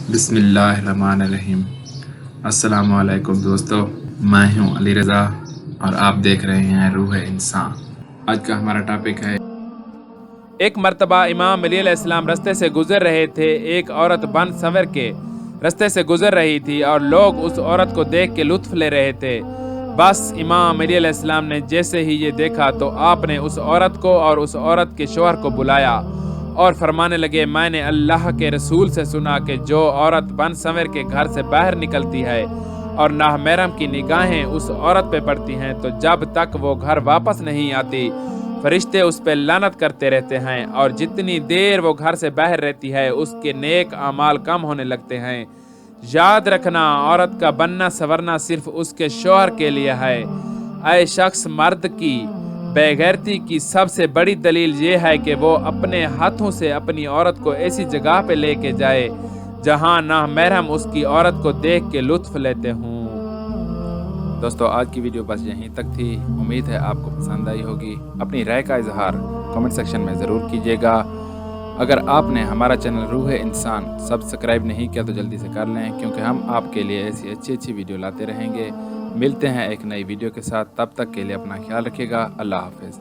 بسم اللہ الرحمن الرحیم۔ السلام علیکم دوستو، میں ہوں علی رضا اور آپ دیکھ رہے ہیں روح انسان۔ آج کا ہمارا ٹاپک ہے ایک مرتبہ امام علی علیہ السلام رستے سے گزر رہے تھے۔ ایک عورت بن سنور کے رستے سے گزر رہی تھی اور لوگ اس عورت کو دیکھ کے لطف لے رہے تھے۔ بس امام علی علیہ السلام نے جیسے ہی یہ دیکھا تو آپ نے اس عورت کو اور اس عورت کے شوہر کو بلایا اور فرمانے لگے، میں نے اللہ کے رسول سے سنا کہ جو عورت بن سنور کے گھر سے باہر نکلتی ہے اور نامحرم کی نگاہیں اس عورت پہ پڑتی ہیں تو جب تک وہ گھر واپس نہیں آتی فرشتے اس پہ لعنت کرتے رہتے ہیں، اور جتنی دیر وہ گھر سے باہر رہتی ہے اس کے نیک اعمال کم ہونے لگتے ہیں۔ یاد رکھنا، عورت کا بننا سورنا صرف اس کے شوہر کے لیے ہے۔ اے شخص، مرد کی بے غیرتی کی سب سے بڑی دلیل یہ ہے کہ وہ اپنے ہاتھوں سے اپنی عورت کو ایسی جگہ پہ لے کے جائے جہاں نامحرم اس کی عورت کو دیکھ کے لطف لیتے ہوں۔ دوستو، آج کی ویڈیو بس یہیں تک تھی۔ امید ہے آپ کو پسند آئی ہوگی۔ اپنی رائے کا اظہار کمنٹ سیکشن میں ضرور کیجیے گا۔ اگر آپ نے ہمارا چینل روح انسان سبسکرائب نہیں کیا تو جلدی سے کر لیں، کیونکہ ہم آپ کے لیے ایسی اچھی ویڈیو لاتے رہیں گے۔ ملتے ہیں ایک نئی ویڈیو کے ساتھ، تب تک کے لیے اپنا خیال رکھیے گا۔ اللہ حافظ۔